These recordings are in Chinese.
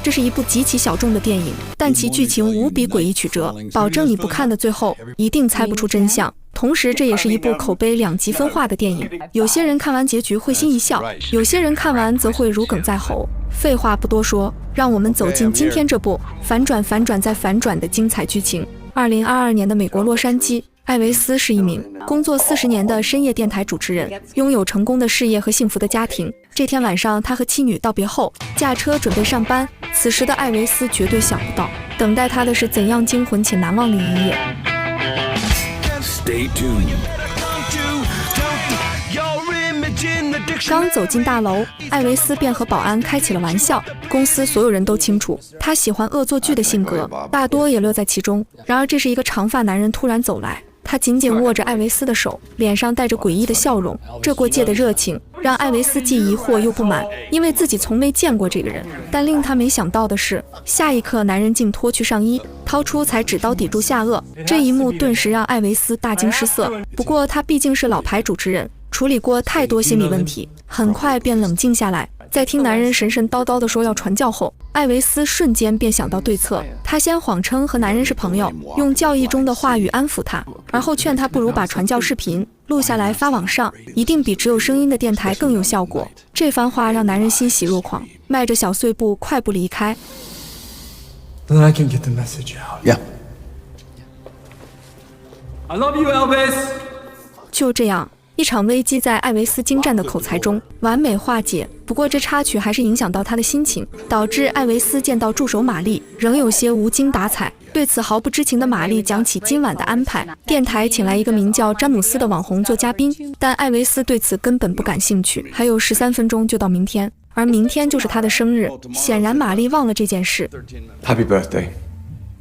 这是一部极其小众的电影，但其剧情无比诡异曲折，保证你不看的最后一定猜不出真相。同时，这也是一部口碑两极分化的电影，有些人看完结局会心一笑，有些人看完则会如鲠在喉。废话不多说，让我们走进今天这部反转再反转的精彩剧情。2022年的美国洛杉矶，艾维斯是一名工作40年的深夜电台主持人，拥有成功的事业和幸福的家庭。这天晚上，他和妻女道别后，驾车准备上班。此时的艾维斯绝对想不到，等待他的是怎样惊魂且难忘的一夜。Stay tuned. 刚走进大楼，艾维斯便和保安开起了玩笑。公司所有人都清楚，他喜欢恶作剧的性格，大多也乐在其中。然而，这时一个长发男人突然走来，他紧紧握着艾维斯的手，脸上带着诡异的笑容。这过界的热情让艾维斯既疑惑又不满，因为自己从没见过这个人。但令他没想到的是，下一刻男人竟脱去上衣，掏出裁纸刀抵住下颚。这一幕顿时让艾维斯大惊失色。不过他毕竟是老牌主持人，处理过太多心理问题，很快便冷静下来。在听男人神神叨叨地说要传教后，艾维斯瞬间便想到对策。他先谎称和男人是朋友，用教义中的话语安抚他，而后劝他不如把传教视频录下来发网上，一定比只有声音的电台更有效果。这番话让男人欣喜若狂，迈着小碎步快步离开。Then I can get the message out. Yeah. I love you, Elvis. 就这样，一场危机在艾维斯精湛的口才中完美化解。不过这插曲还是影响到他的心情，导致艾维斯见到助手玛丽仍有些无精打采。对此毫不知情的玛丽讲起今晚的安排，电台请来一个名叫詹姆斯的网红做嘉宾，但艾维斯对此根本不感兴趣。还有13分钟就到明天，而明天就是他的生日，显然玛丽忘了这件事。 Happy birthday.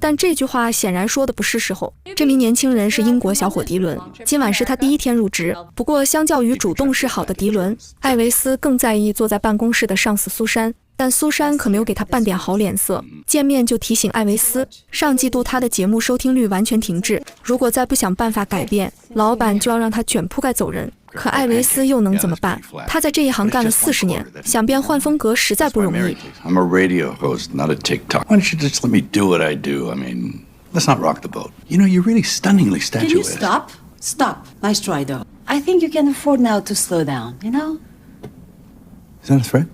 但这句话显然说的不是时候。这名年轻人是英国小伙迪伦，今晚是他第一天入职。不过相较于主动示好的迪伦，艾维斯更在意坐在办公室的上司苏珊。但苏珊可没有给他半点好脸色，见面就提醒艾维斯，上季度他的节目收听率完全停滞，如果再不想办法改变，老板就要让他卷铺盖走人。可艾维斯又能怎么办？他在这一行干了40年，想变换风格实在不容易。 I'm a radio host, not a TikTok. Why don't you just let me do what I do? I mean, let's not rock the boat. You know, you're really stunningly statuesque. Can you stop? Stop. Nice try, though. I think you can afford now to slow down, you know? Is that a threat?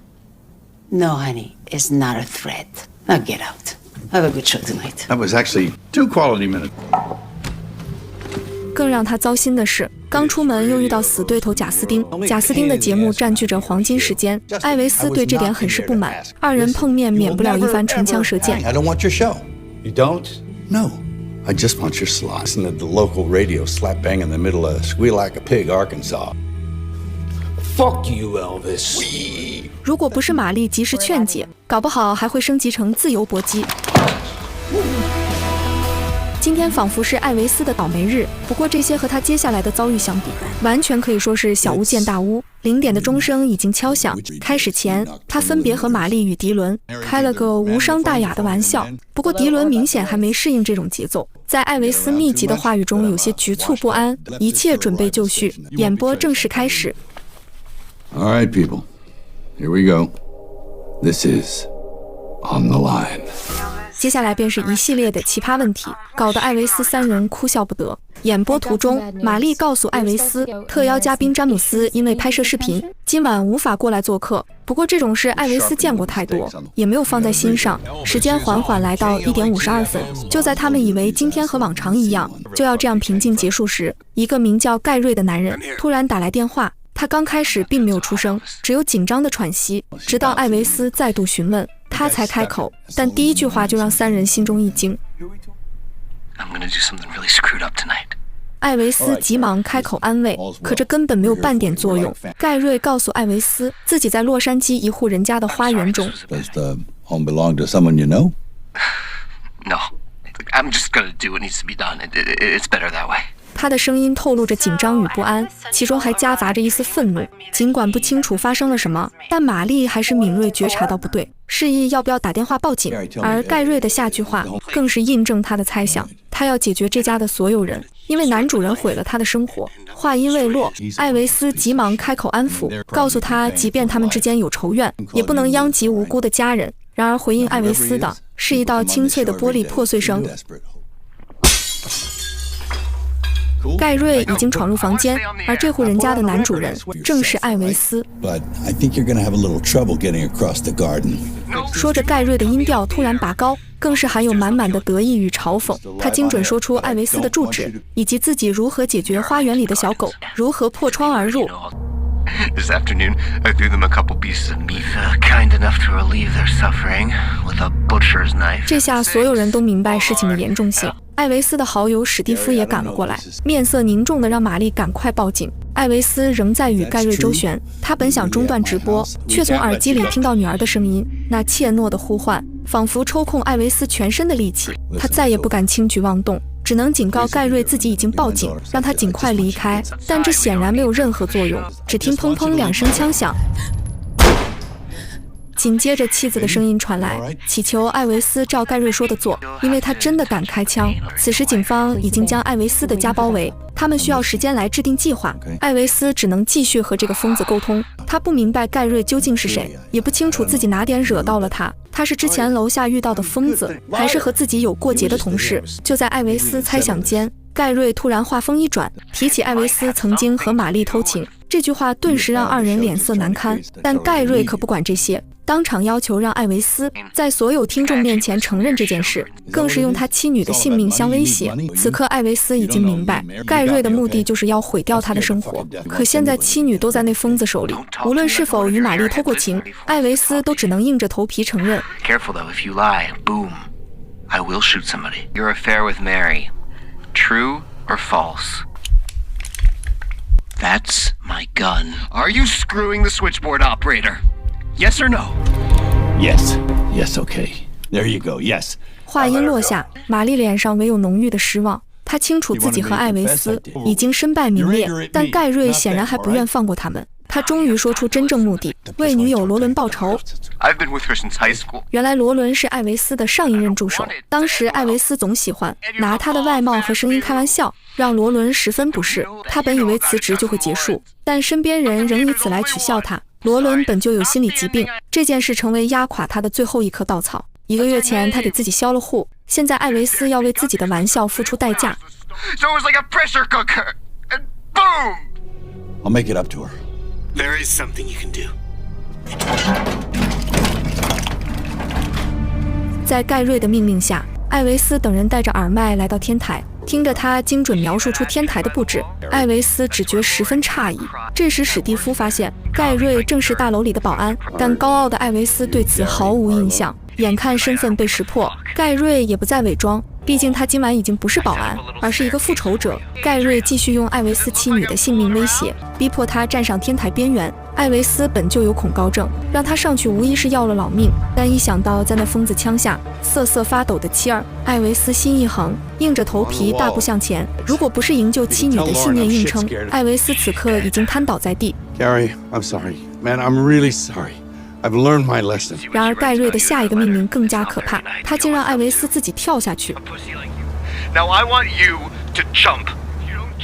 No, honey, it's not a threat. Now get out. Have a good show tonight. That was actually 2 quality minutes. 更让他糟心的是，刚出门又遇到死对头贾斯汀。贾斯汀的节目占据着黄金时间，艾维斯对这点很是不满。二人碰面免不了一番唇枪舌剑。 I don't want your show. You don't? No. I just want your slot. Listen to the local radio slap bang in the middle of Squeal Like a Pig, Arkansas. Fuck you, Elvis. 如果不是玛丽及时劝解，搞不好还会升级成自由搏击。今天仿佛是艾维斯的倒霉日，不过这些和他接下来的遭遇相比，完全可以说是小巫见大巫。0点的钟声已经敲响，开始前，他分别和玛丽与迪伦开了个无伤大雅的玩笑。不过迪伦明显还没适应这种节奏，在艾维斯密集的话语中有些局促不安。一切准备就绪，演播正式开始。 All right, people. Here we go. This is On the Line. 接下来便是一系列的奇葩问题，搞得艾维斯3人哭笑不得。演播途中，玛丽告诉艾维斯，特邀嘉宾詹姆斯因为拍摄视频，今晚无法过来做客。不过这种事艾维斯见过太多，也没有放在心上。时间缓缓来到1点52分，就在他们以为今天和往常一样，就要这样平静结束时，一个名叫盖瑞的男人突然打来电话。他刚开始并没有出声，只有紧张的喘息，直到艾维斯再度询问，他才开口。但第一句话就让3人心中一惊。艾维斯急忙开口安慰，可这根本没有半点作用。盖瑞告诉艾维斯，自己在洛杉矶一户人家的花园中。Does the home belong to someone you know? No. I'm just gonna do what needs to be done. It's better that way. 他的声音透露着紧张与不安，其中还夹杂着一丝愤怒。尽管不清楚发生了什么，但玛丽还是敏锐觉察到不对，示意要不要打电话报警。而盖瑞的下句话更是印证他的猜想，他要解决这家的所有人，因为男主人毁了他的生活。话音未落，艾维斯急忙开口安抚，告诉他，即便他们之间有仇怨，也不能殃及无辜的家人。然而回应艾维斯的是一道清脆的玻璃破碎声。盖瑞已经闯入房间，而这户人家的男主人正是艾维斯。说着，盖瑞的音调突然拔高，更是含有满满的得意与嘲讽。他精准说出艾维斯的住址，以及自己如何解决花园里的小狗，如何破窗而入。This afternoon, I threw them a couple pieces of meat. Kind enough to relieve their suffering with a butcher's knife. 这下所有人都明白事情的严重性。艾维斯的好友史蒂夫也赶了过来，面色凝重地让玛丽赶快报警。艾维斯仍在与盖瑞周旋，他本想中断直播，却从耳机里听到女儿的声音，那怯懦的呼唤仿佛抽空艾维斯全身的力气，他再也不敢轻举妄动，只能警告盖瑞自己已经报警，让他尽快离开。但这显然没有任何作用，只听砰砰2声枪响。紧接着妻子的声音传来，祈求艾维斯照盖瑞说的做，因为他真的敢开枪。此时警方已经将艾维斯的家包围，他们需要时间来制定计划。艾维斯只能继续和这个疯子沟通，他不明白盖瑞究竟是谁，也不清楚自己哪点惹到了他。他是之前楼下遇到的疯子，还是和自己有过节的同事？就在艾维斯猜想间，盖瑞突然话锋一转，提起艾维斯曾经和玛丽偷情。这句话顿时让二人脸色难堪，但盖瑞可不管这些，当场要求让艾维斯在所有听众面前承认这件事，更是用他妻女的性命相威胁。此刻艾维斯已经明白，盖瑞的目的就是要毁掉他的生活，可现在妻女都在那疯子手里，无论是否与玛丽偷过情，艾维斯都只能硬着头皮承认。 Careful though, if you lie, boom, I will shoot somebody. Your affair with Mary, true or false? That's my gun. Are you screwing the switchboard operator? Yes or no? Yes. Yes, okay. There you go. Yes. 话音落下，玛丽脸上唯有浓郁的失望。她清楚自己和艾维斯已经身败名裂，但盖瑞显然还不愿放过他们。他终于说出真正目的，为女友罗伦报仇。I've been with her since high school. 原来罗伦是艾维斯的上一任助手，当时艾维斯总喜欢拿他的外貌和声音开玩笑，让罗伦十分不适。他本以为辞职就会结束，但身边人仍以此来取笑他。罗伦本就有心理疾病，这件事成为压垮他的最后一棵稻草。1个月前，他给自己销了户，现在艾维斯要为自己的玩笑付出代价。So it was like a pressure cooker, and boom! I'll make it up to her. There is something you can do. 在盖瑞的命令下，艾维斯等人带着耳麦来到天台，听着他精准描述出天台的布置，艾维斯只觉十分诧异。这时史蒂夫发现盖瑞正是大楼里的保安，但高傲的艾维斯对此毫无印象。眼看身份被识破，盖瑞也不再伪装，毕竟他今晚已经不是保安，而是一个复仇者。盖瑞继续用艾维斯妻女的性命威胁，逼迫他站上天台边缘。艾维斯本就有恐高症，让他上去无疑是要了老命，但一想到在那疯子枪下瑟瑟发抖的妻儿，艾维斯心一横，硬着头皮大步向前。如果不是营救妻女的信念硬撑，艾维斯此刻已经瘫倒在地。 Gary, I'm sorry. Man, I'm really sorry. I've learned my lesson. 然而盖瑞的下一个命令更加可怕，他竟让艾维斯自己跳下去， Now I want you to jump.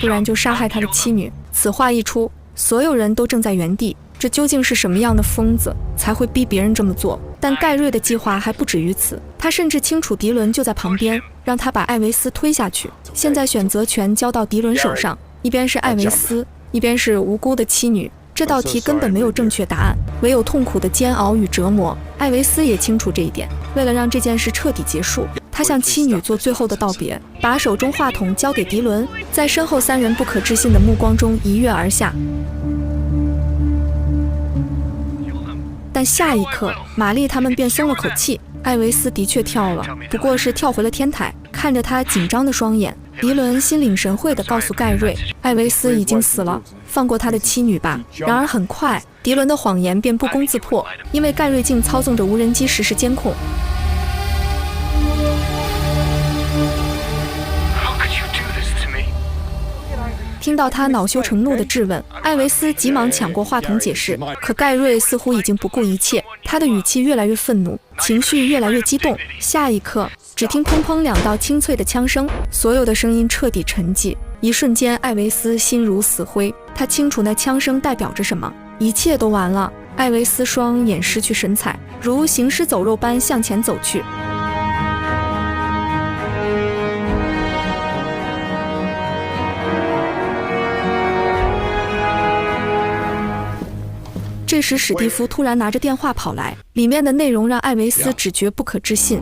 不然就杀害他的妻女。此话一出，所有人都怔在原地，这究竟是什么样的疯子才会逼别人这么做？但盖瑞的计划还不止于此，他甚至清楚迪伦就在旁边，让他把艾维斯推下去。现在选择权交到迪伦手上，一边是艾维斯，一边是无辜的妻女。这道题根本没有正确答案，唯有痛苦的煎熬与折磨。艾维斯也清楚这一点，为了让这件事彻底结束，他向妻女做最后的道别，把手中话筒交给迪伦，在身后3人不可置信的目光中一跃而下。但下一刻，玛丽他们便松了口气，艾维斯的确跳了，不过是跳回了天台。看着他紧张的双眼，迪伦心领神会地告诉盖瑞，艾维斯已经死了，放过他的妻女吧。然而很快，迪伦的谎言便不攻自破，因为盖瑞竟操纵着无人机实时监控。听到他恼羞成怒的质问，艾维斯急忙抢过话筒解释，可盖瑞似乎已经不顾一切，他的语气越来越愤怒，情绪越来越激动。下一刻，只听砰砰2道清脆的枪声，所有的声音彻底沉寂。一瞬间，艾维斯心如死灰，他清楚那枪声代表着什么，一切都完了。艾维斯双眼失去神采，如行尸走肉般向前走去。这时史蒂夫突然拿着电话跑来，里面的内容让艾维斯只觉不可置信。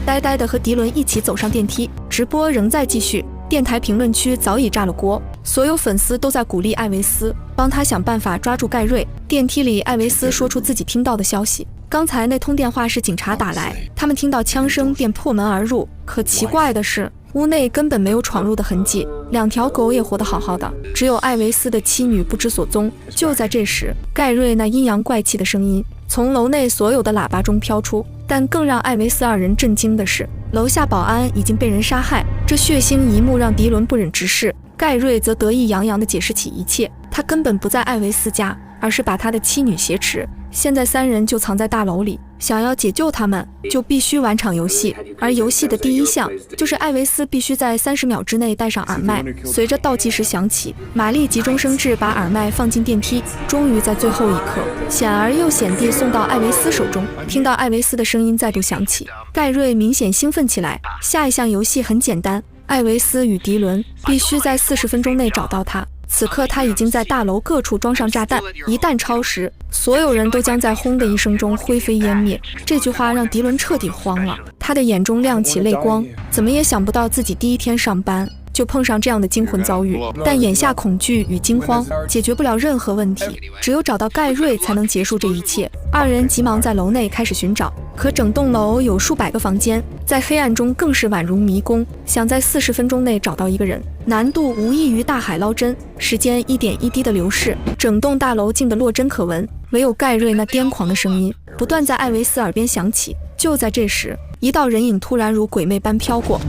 呆呆地和迪伦一起走上电梯，直播仍在继续。电台评论区早已炸了锅，所有粉丝都在鼓励艾维斯，帮他想办法抓住盖瑞。电梯里，艾维斯说出自己听到的消息。刚才那通电话是警察打来，他们听到枪声便破门而入。可奇怪的是，屋内根本没有闯入的痕迹，2条狗也活得好好的，只有艾维斯的妻女不知所踪。就在这时，盖瑞那阴阳怪气的声音从楼内所有的喇叭中飘出，但更让艾维斯2人震惊的是，楼下保安已经被人杀害。这血腥一幕让迪伦不忍直视，盖瑞则得意洋洋地解释起一切，他根本不在艾维斯家，而是把他的妻女挟持。现在3人就藏在大楼里，想要解救他们，就必须玩场游戏。而游戏的第一项就是艾维斯必须在30秒之内戴上耳麦。随着倒计时响起，玛丽急中生智把耳麦放进电梯，终于在最后一刻险而又险地送到艾维斯手中。听到艾维斯的声音再度响起，盖瑞明显兴奋起来。下一项游戏很简单，艾维斯与迪伦必须在40分钟内找到他。此刻他已经在大楼各处装上炸弹，一旦超时，所有人都将在轰的一声中灰飞烟灭。这句话让迪伦彻底慌了，他的眼中亮起泪光，怎么也想不到自己第一天上班就碰上这样的惊魂遭遇。但眼下恐惧与惊慌解决不了任何问题，只有找到盖瑞才能结束这一切。2人急忙在楼内开始寻找，可整栋楼有数百个房间，在黑暗中更是宛如迷宫。想在40分钟内找到一个人，难度无异于大海捞针。时间一点一滴的流逝，整栋大楼静得落针可闻，唯有盖瑞那癫狂的声音不断在艾维斯耳边响起。就在这时，一道人影突然如鬼魅般飘过，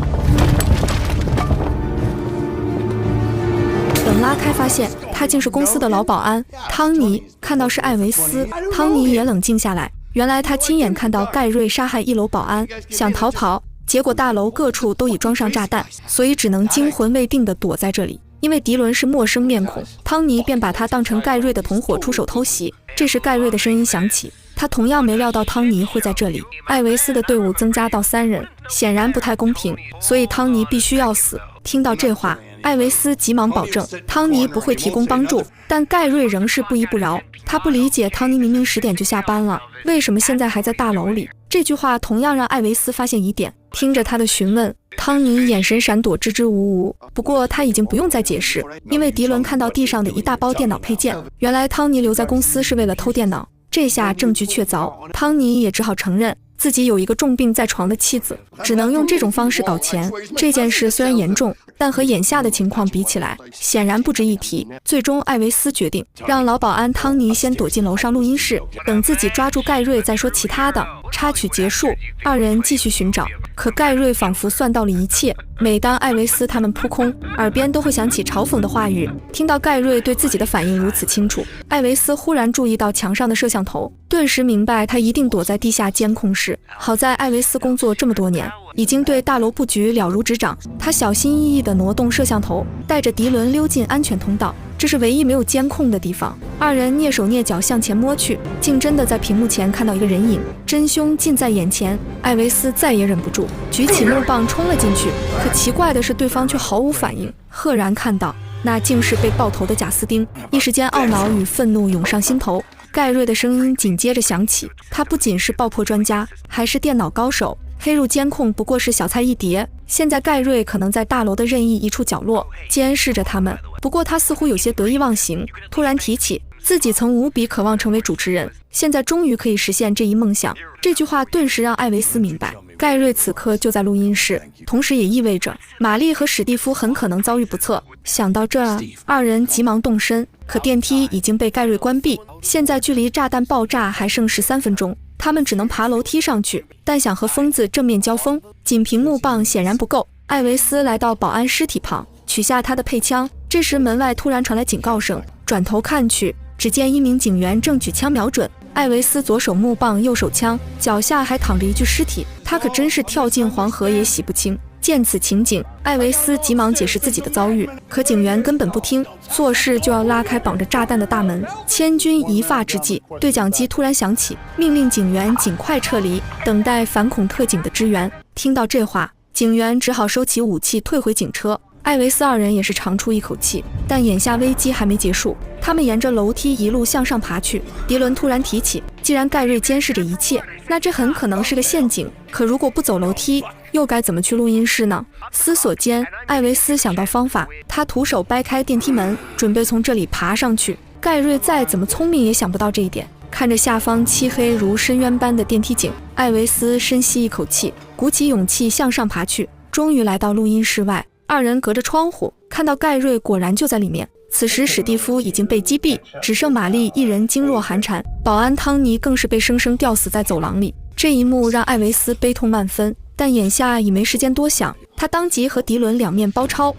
等拉开发现他竟是公司的老保安汤尼。看到是艾维斯，汤尼也冷静下来。原来他亲眼看到盖瑞杀害1楼保安，想逃跑，结果大楼各处都已装上炸弹，所以只能惊魂未定地躲在这里。因为迪伦是陌生面孔，汤尼便把他当成盖瑞的同伙出手偷袭。这时盖瑞的声音响起，他同样没料到汤尼会在这里。艾维斯的队伍增加到3人，显然不太公平，所以汤尼必须要死。听到这话，艾维斯急忙保证汤尼不会提供帮助，但盖瑞仍是不依不饶。他不理解汤尼明明10点就下班了，为什么现在还在大楼里？这句话同样让艾维斯发现疑点。听着他的询问，汤尼眼神闪躲，支支吾吾。不过他已经不用再解释，因为迪伦看到地上的一大包电脑配件，原来汤尼留在公司是为了偷电脑。这下证据确凿，汤尼也只好承认自己有一个重病在床的妻子，只能用这种方式搞钱。这件事虽然严重，但和眼下的情况比起来，显然不值一提。最终，艾维斯决定让老保安汤尼先躲进楼上录音室，等自己抓住盖瑞再说其他的。插曲结束，2人继续寻找，可盖瑞仿佛算到了一切。每当艾维斯他们扑空，耳边都会响起嘲讽的话语。听到盖瑞对自己的反应如此清楚，艾维斯忽然注意到墙上的摄像头，顿时明白他一定躲在地下监控室。好在艾维斯工作这么多年，已经对大楼布局了如指掌。他小心翼翼地挪动摄像头，带着迪伦溜进安全通道。这是唯一没有监控的地方。2人蹑手蹑脚向前摸去，竟真的在屏幕前看到一个人影，真凶近在眼前。艾维斯再也忍不住，举起木棒冲了进去。可奇怪的是，对方却毫无反应。赫然看到，那竟是被爆头的贾斯汀。一时间，懊恼与愤怒涌上心头。盖瑞的声音紧接着响起，他不仅是爆破专家，还是电脑高手。黑入监控不过是小菜一碟，现在盖瑞可能在大楼的任意一处角落监视着他们。不过他似乎有些得意忘形，突然提起自己曾无比渴望成为主持人，现在终于可以实现这一梦想。这句话顿时让艾维斯明白，盖瑞此刻就在录音室，同时也意味着玛丽和史蒂夫很可能遭遇不测。想到这，2人急忙动身，可电梯已经被盖瑞关闭，现在距离炸弹爆炸还剩13分钟。他们只能爬楼梯上去，但想和疯子正面交锋，仅凭木棒显然不够。艾维斯来到保安尸体旁，取下他的配枪。这时门外突然传来警告声，转头看去，只见1名警员正举枪瞄准艾维斯，左手木棒，右手枪，脚下还躺着一具尸体。他可真是跳进黄河也洗不清。见此情景，艾维斯急忙解释自己的遭遇，可警员根本不听，做事就要拉开绑着炸弹的大门。千钧一发之际，对讲机突然响起，命令警员尽快撤离，等待反恐特警的支援。听到这话，警员只好收起武器，退回警车。艾维斯二人也是长出一口气，但眼下危机还没结束。他们沿着楼梯一路向上爬去。迪伦突然提起，既然盖瑞监视着一切，那这很可能是个陷阱。可如果不走楼梯，又该怎么去录音室呢？思索间，艾维斯想到方法，他徒手掰开电梯门，准备从这里爬上去。盖瑞再怎么聪明也想不到这一点。看着下方漆黑如深渊般的电梯井，艾维斯深吸一口气，鼓起勇气向上爬去，终于来到录音室外。二人隔着窗户看到盖瑞果然就在里面。此时史蒂夫已经被击毙，只剩玛丽一人噤若寒蝉，保安汤尼更是被生生吊死在走廊里。这一幕让艾维斯悲痛万分，但眼下已没时间多想，他当即和迪伦两面包抄。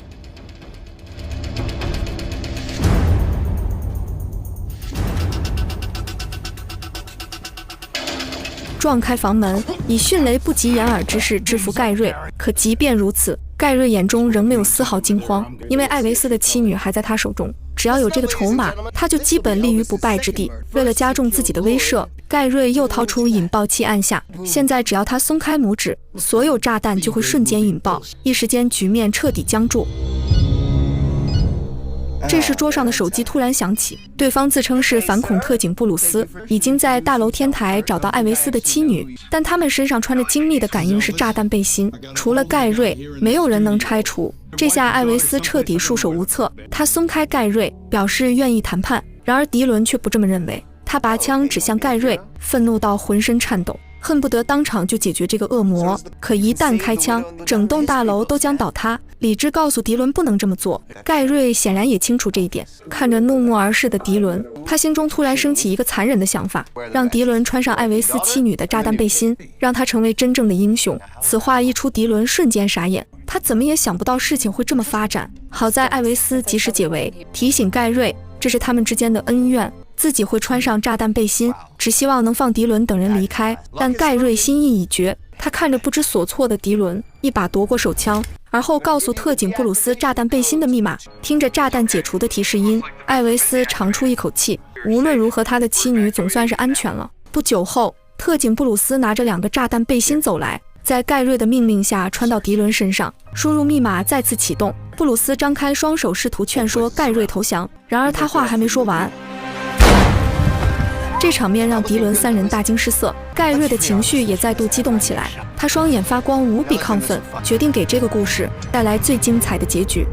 撞开房门，以迅雷不及掩耳之势制服盖瑞。可即便如此，盖瑞眼中仍没有丝毫惊慌，因为艾维斯的妻女还在他手中，只要有这个筹码，他就基本立于不败之地。为了加重自己的威慑，盖瑞又掏出引爆器按下，现在只要他松开拇指，所有炸弹就会瞬间引爆，一时间局面彻底僵住。这时桌上的手机突然响起，对方自称是反恐特警布鲁斯，已经在大楼天台找到艾维斯的妻女，但他们身上穿着精密的感应式炸弹背心，除了盖瑞，没有人能拆除。这下艾维斯彻底束手无策，他松开盖瑞，表示愿意谈判。然而迪伦却不这么认为，他拔枪指向盖瑞，愤怒到浑身颤抖，恨不得当场就解决这个恶魔。可一旦开枪，整栋大楼都将倒塌。理智告诉迪伦不能这么做，盖瑞显然也清楚这一点。看着怒目而视的迪伦，他心中突然升起一个残忍的想法，让迪伦穿上艾维斯妻女的炸弹背心，让他成为真正的英雄。此话一出，迪伦瞬间傻眼，他怎么也想不到事情会这么发展。好在艾维斯及时解围，提醒盖瑞这是他们之间的恩怨，自己会穿上炸弹背心，只希望能放迪伦等人离开。但盖瑞心意已决，他看着不知所措的迪伦，一把夺过手枪，而后告诉特警布鲁斯炸弹背心的密码。听着炸弹解除的提示音，艾维斯长出一口气，无论如何他的妻女总算是安全了。不久后，特警布鲁斯拿着2个炸弹背心走来，在盖瑞的命令下穿到迪伦身上，输入密码再次启动。布鲁斯张开双手试图劝说盖瑞投降，然而他话还没说完，这场面让迪伦3人大惊失色，盖瑞的情绪也再度激动起来，他双眼发光，无比亢奋，决定给这个故事带来最精彩的结局。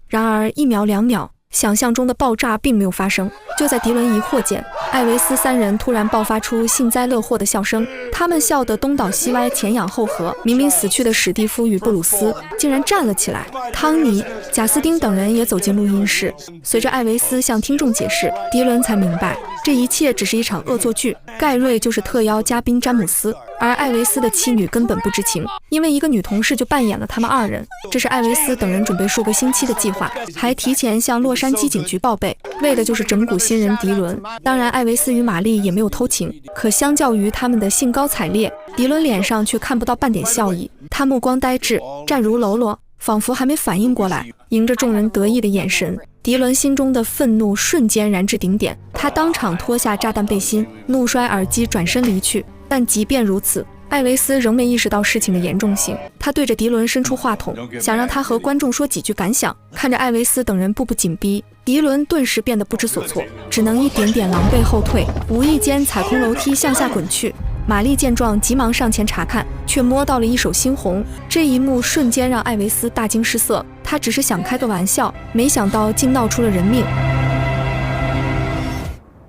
然而1秒2秒，想象中的爆炸并没有发生。就在迪伦疑惑间，艾维斯3人突然爆发出幸灾乐祸的笑声，他们笑得东倒西歪，前仰后合。明明死去的史蒂夫与布鲁斯竟然站了起来，汤尼、贾斯汀等人也走进录音室。随着艾维斯向听众解释，迪伦才明白这一切只是一场恶作剧，盖瑞就是特邀嘉宾詹姆斯，而艾维斯的妻女根本不知情，因为一个女同事就扮演了他们2人。这是艾维斯等人准备数个星期的计划，还提前向洛杉矶警局报备，为的就是整蛊新人迪伦。当然，艾维斯与玛丽也没有偷情，可相较于他们的兴高采烈，迪伦脸上却看不到半点笑意，他目光呆滞，站如喽啰，仿佛还没反应过来。迎着众人得意的眼神，迪伦心中的愤怒瞬间燃至顶点，他当场脱下炸弹背心，怒摔耳机，转身离去。但即便如此，艾维斯仍没意识到事情的严重性，他对着迪伦伸出话筒，想让他和观众说几句感想。看着艾维斯等人步步紧逼，迪伦顿时变得不知所措，只能一点点狼狈后退，无意间踩空楼梯向下滚去。玛丽见状急忙上前查看，却摸到了一手猩红。这一幕瞬间让艾维斯大惊失色，他只是想开个玩笑，没想到竟闹出了人命。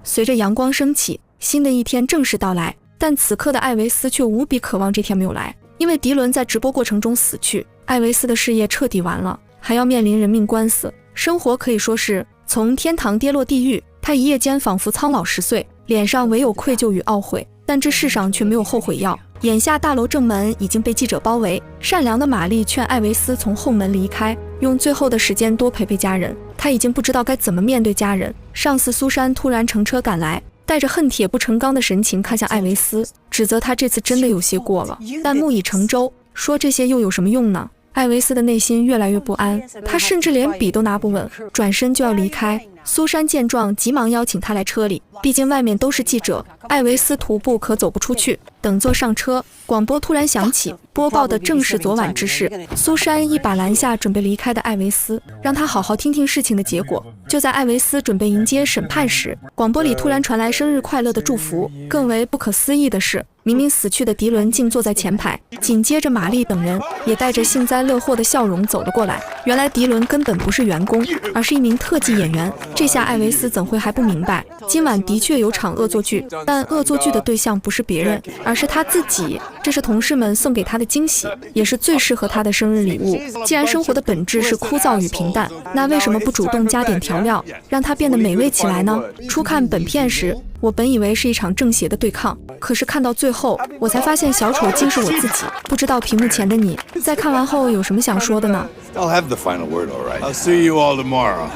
随着阳光升起，新的一天正式到来，但此刻的艾维斯却无比渴望这天没有来，因为迪伦在直播过程中死去，艾维斯的事业彻底完了，还要面临人命官司，生活可以说是从天堂跌落地狱。他一夜间仿佛苍老10岁，脸上唯有愧疚与懊悔，但这世上却没有后悔药。眼下大楼正门已经被记者包围，善良的玛丽劝艾维斯从后门离开，用最后的时间多陪陪家人。他已经不知道该怎么面对家人。上司苏珊突然乘车赶来，带着恨铁不成钢的神情看向艾维斯，指责他这次真的有些过了。但木已成舟，说这些又有什么用呢？艾维斯的内心越来越不安，他甚至连笔都拿不稳，转身就要离开。苏珊见状，急忙邀请他来车里，毕竟外面都是记者，艾维斯徒步可走不出去。等坐上车，广播突然响起，播报的正是昨晚之事。苏珊一把拦下准备离开的艾维斯，让他好好听听事情的结果。就在艾维斯准备迎接审判时，广播里突然传来生日快乐的祝福。更为不可思议的是，明明死去的迪伦竟坐在前排，紧接着玛丽等人也带着幸灾乐祸的笑容走了过来。原来迪伦根本不是员工，而是一名特技演员。这下艾维斯怎会还不明白，今晚的确有场恶作剧，但恶作剧的对象不是别人，而是他自己。这是同事们送给他的惊喜，也是最适合他的生日礼物。既然生活的本质是枯燥与平淡，那为什么不主动加点调料，让它变得美味起来呢？初看本片时，我本以为是一场正邪的对抗，可是看到最后，我才发现小丑竟是我自己。不知道屏幕前的你，在看完后有什么想说的呢？ I'll have the final word, all right. I'll see you all tomorrow.